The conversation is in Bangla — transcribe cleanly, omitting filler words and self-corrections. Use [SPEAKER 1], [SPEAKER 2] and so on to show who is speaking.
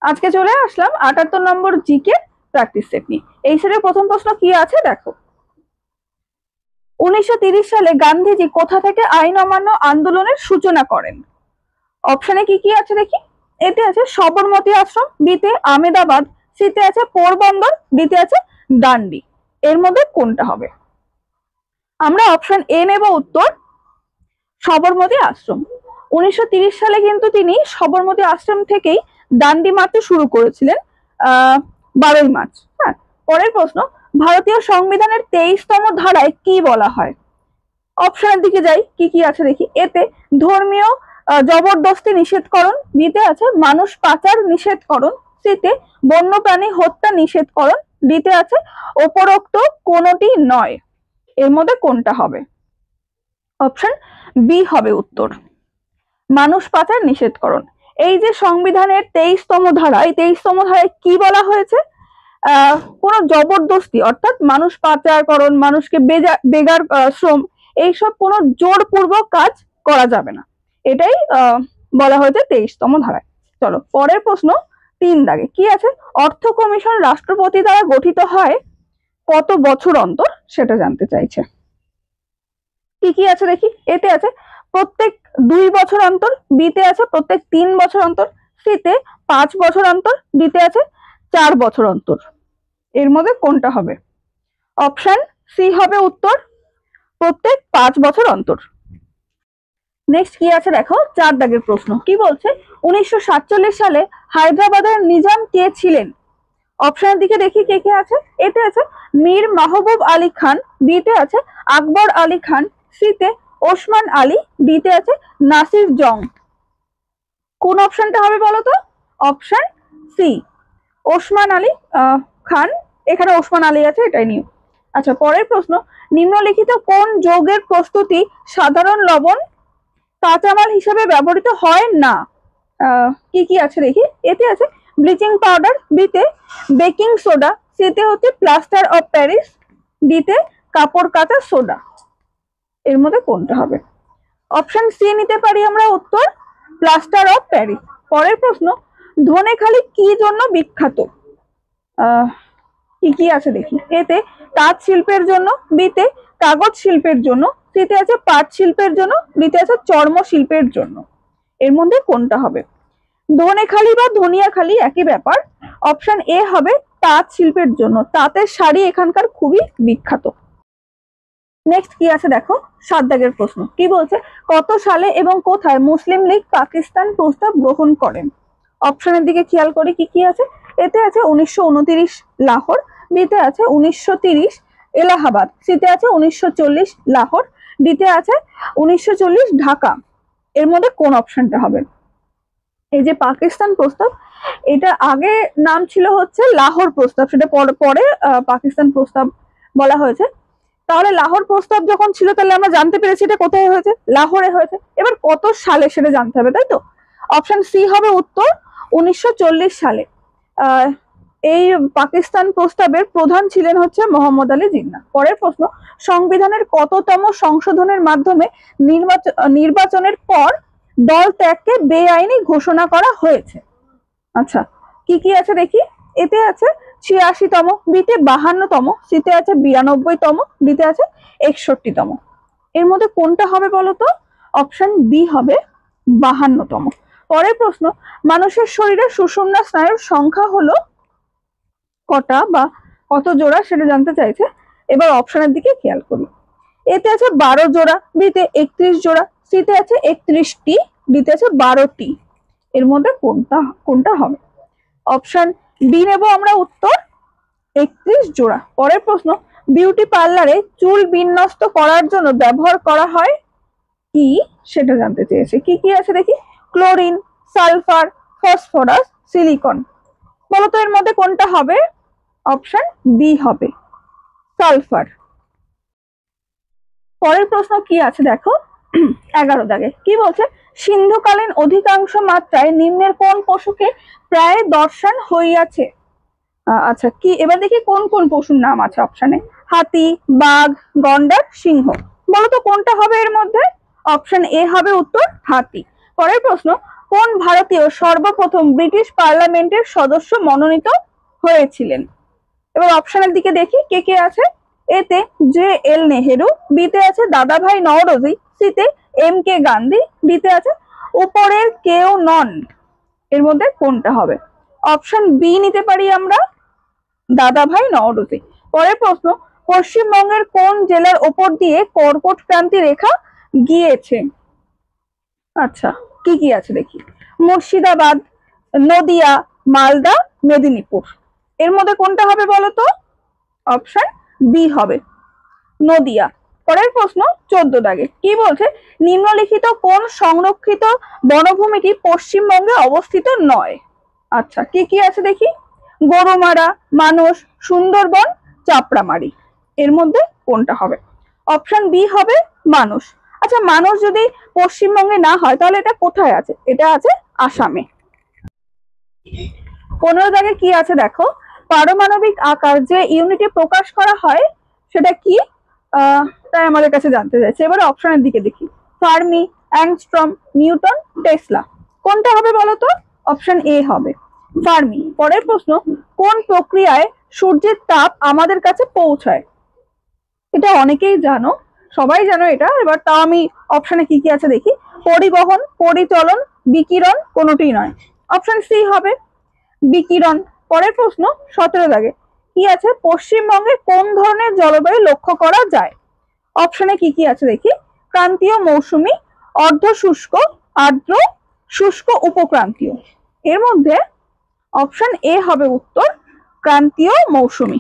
[SPEAKER 1] আজকে চলে আসলাম ৭৮ নম্বর জিকে প্র্যাকটিস সেট নিয়ে। এই সেটের প্রথম প্রশ্ন কি আছে দেখো। 1930 সালে গান্ধীজি কোথা থেকে আইন অমান্য আন্দোলনের সূচনা করেন? অপশনে কি কি আছে দেখি। এতে আছে সবরমতী আশ্রম, বিতে আহমেদাবাদ, সিতে আছে পোরবন্দর, ডিতে আছে দান্ডি। এর মধ্যে কোনটা হবে? আমরা অপশন এ নেব উত্তর সবরমতী আশ্রম। 1930 সালে কিন্তু তিনি সবরমতী আশ্রম থেকেই দান্ডি মারতে শুরু করেছিলেন 12ই মার্চ। হ্যাঁ, পরের প্রশ্ন, ভারতীয় সংবিধানের 23তম ধারায় কি বলা হয়? অপশনের দিকে যাই, কি কি আছে দেখি। এতে ধর্মীয় জবরদস্তি নিষেধকরণ, বিতে আছে মানুষ পাচার নিষেধকরণ, সিতে বন্যপ্রাণী হত্যা নিষেধকরণ, ডিতে আছে উপরোক্ত কোনটি নয়। এর মধ্যে কোনটা হবে? অপশন বি হবে উত্তর মানুষ পাচার নিষেধকরণ। এই যে সংবিধানের 23তম ধারা, এই 23তম ধারায় কি বলা হয়েছে? কোনো জবরদস্তি অর্থাৎ মানুষ পাচারকরণ, মানুষকে বেগার শ্রম, এইসব কোনো জোরপূর্বক কাজ করা যাবে না, এটাই বলা হয়েছে 23তম ধারায়। চলো পরের প্রশ্ন 3 দাগে কি আছে। অর্থ কমিশন রাষ্ট্রপতি দ্বারা গঠিত হয় কত বছর অন্তর, সেটা জানতে চাইছে। কি কি আছে দেখি। এতে আছে প্রত্যেক 2 বছর অন্তর, বিতে আছে প্রত্যেক 3 বছর অন্তর, সিতে 5 বছর অন্তর, ডিতে আছে 4 বছর অন্তর। এর মধ্যে কোনটা হবে? অপশন সি হবে উত্তর প্রত্যেক 5 বছর অন্তর। নেক্সট কি আছে দেখো, 4 দাগের প্রশ্ন কি বলছে। 1947 সালে হায়দ্রাবাদের নিজাম কে ছিলেন? অপশনের দিকে দেখি কে কে আছে। এতে আছে মীর মাহবুব আলী খান, বিতে আছে আকবর আলী খান, সিতে ওসমান আলী, ডিতে আছে নাসির জং। কোন অপশনটা হবে বলো তো? অপশন সি ওসমান আলী খান, এখানে ওসমান আলী আছে, এটাই নিউ। আচ্ছা পরের প্রশ্ন, নিম্নলিখিত কোন যৌগের প্রস্তুতি সাধারণ লবণ কাঁচামাল হিসেবে ব্যবহৃত হয় না? কি কি আছে দেখি। এতে আছে ব্লিচিং পাউডার, বিতে বেকিং সোডা, সিতে হচ্ছে প্লাস্টার অফ প্যারিস, ডিতে কাপড় কাচা সোডা। এর মধ্যে কোনটা হবে? অপশন সি নিতে পারি আমরা উত্তর প্লাস্টার অফ প্যারিস। পরের প্রশ্ন, ধনেখালি কি জন্য বিখ্যাত? কি কি আছে দেখি। এতে তাঁত শিল্পের জন্য, বিতে কাগজ শিল্পের জন্য, সিতে আছে পাট শিল্পের জন্য, ডিতে আছে চর্ম শিল্পের জন্য। এর মধ্যে কোনটা হবে? ধনেখালি বা ধনিয়াখালি একই ব্যাপার। অপশন এ হবে তাঁত শিল্পের জন্য, তাঁতের শাড়ি এখানকার খুবই বিখ্যাত। নেক্সট কি আছে দেখো, 7 দাগের প্রশ্ন কি বলছে। কত সালে এবং কোথায় মুসলিম লীগ পাকিস্তান প্রস্তাব গ্রহণ করেন? অপশনের দিকে খেয়াল করি কি কি আছে। এতে আছে 1929 লাহোর, বিতে আছে 1930 এলাহাবাদ, সিতে আছে 1940 লাহোর, ডিতে আছে 1940 ঢাকা। এর মধ্যে কোন অপশনটা হবে? এই যে পাকিস্তান প্রস্তাব, এটা আগে নাম ছিল হচ্ছে লাহোর প্রস্তাব, সেটা পরে পাকিস্তান প্রস্তাব বলা হয়েছে। তাহলে লাহোর প্রস্তাব যখন ছিল তাহলে আমরা জানতে পেরেছি এটা কোথায় হয়েছে, লাহোরে হয়েছে। এবার কত সালে সেটা জানতে হবে, তাই তো। অপশন সি হবে উত্তর 1940 সালে। এই পাকিস্তান প্রস্তাবের প্রধান ছিলেন হচ্ছে মোহাম্মদ আলী জিন্নাহ। পরের প্রশ্ন, সংবিধানের কততম সংশোধনের মাধ্যমে নির্বাচনের পর দল ত্যাগকে বেআইনি ঘোষণা করা হয়েছে? আচ্ছা কি কি আছে দেখি। এতে আছে 86তম, বিতে 52তম, সিতে আছে 92তম, ডিতে আছে 61তম। এর মধ্যে কোনটা হবে বলতো? অপশন বি হবে 52তম। পরের প্রশ্ন, মানুষের শরীরে সুষুম্না স্নায়ুর সংখ্যা হলো কটা বা কত জোড়া, সেটা জানতে চাইছে। এবার অপশনের দিকে খেয়াল করি। এতে আছে 12 জোড়া, বিতে 31 জোড়া, সিতে আছে 31টি, ডিতে আছে 12টি। এর মধ্যে কোনটা হবে? অপশন বি নেব আমরা উত্তর 31 জোড়া। পরের প্রশ্ন, বিউটি পার্লারে চুল বিন্যস্ত করার জন্য ব্যবহার করা হয় কি, সেটা জানতে চেয়েছে। কি কি আছে দেখি। Chlorine, sulphur, phosphorus, silicon. বলতো এর মধ্যে কোনটা হবে? অপশন বি হবে সালফার। পরের প্রশ্ন কি আছে দেখো, 11 দাগে কি বলছে। সিন্ধুকালীন অধিকাংশ মাত্রায় নিম্নের কোন পশুকে প্রায় দর্শন হইয়াছে? আচ্ছা কি, এবার দেখি কোন কোন পশুর নাম আছে অপশনে। হাতি, বাঘ, গন্ডার, সিংহ। বলতো কোনটা হবে এর মধ্যে? অপশন এ হবে উত্তর হাতি। পরের প্রশ্ন, কোন ভারতীয় সর্বপ্রথম ব্রিটিশ পার্লামেন্টের সদস্য মনোনীত হয়েছিলেন? এবার অপশনের দিকে দেখি কে কে আছে। এতে JL নেহেরু, বিতে আছে দাদাভাই নওরোজি, সিতে MK গান্ধী, ডিতে আছে উপরের কেউ নন। এর মধ্যে কোনটা হবে? অপশন বি নিতে পারি আমরা, দাদাভাই নওরোজি। পরের প্রশ্ন, পশ্চিমবঙ্গের কোন জেলার ওপর দিয়ে কর্কট ক্রান্তি রেখা গিয়েছে? আচ্ছা, কি কি আছে দেখি। মুর্শিদাবাদ, নদিয়া, মালদা, মেদিনীপুর। এর মধ্যে কোনটা হবে বলতো? অপশন বি হবে, নদিয়া। পরের প্রশ্ন 14 দাগে কি বলছে, নিম্নলিখিত কোন সংরক্ষিত বনভূমিটি পশ্চিমবঙ্গে অবস্থিত নয়? আচ্ছা, কি কি আছে দেখি। গরুমারা, মানস, সুন্দরবন, চাপড়ামারি। এর মধ্যে কোনটা হবে? অপশন বি হবে মানস। আচ্ছা, মানস যদি পশ্চিমবঙ্গে না হয় তাহলে এটা কোথায় আছে? এটা আছে আসামে। 15 দাগে কি আছে দেখো, পারমাণবিক আকার যে ইউনিটে প্রকাশ করা হয় সেটা কি? তাই আমাদের কাছে জানতে চাইছে। এবার অপশনের দিকে দেখি। Fermi, angstrom, Newton, Tesla. কোনটা হবে বলতো? অপশন এ হবে, ফার্মি। পরের প্রশ্ন, কোন প্রক্রিয়ায় সূর্যের তাপ আমাদের কাছে পৌঁছায়? এটা অনেকেই জানো, সবাই জানো এটা, এবার তাও আমি অপশনে কি কি আছে দেখি। পরিবহন, পরিচলন, বিকিরণ, কোনোটি নয়। অপশন সি হবে, বিকিরণ। পরের প্রশ্ন 17 দাগে কি আছে, পশ্চিমবঙ্গে কোন ধরনের জলবায়ু লক্ষ্য করা যায়? অপশনে কি কি আছে দেখি। ক্রান্তীয় মৌসুমী, অর্ধ শুষ্ক, আর্দ্র, শুষ্ক উপক্রান্তীয়। এর মধ্যে অপশন এ হবে উত্তর, ক্রান্তীয় মৌসুমী।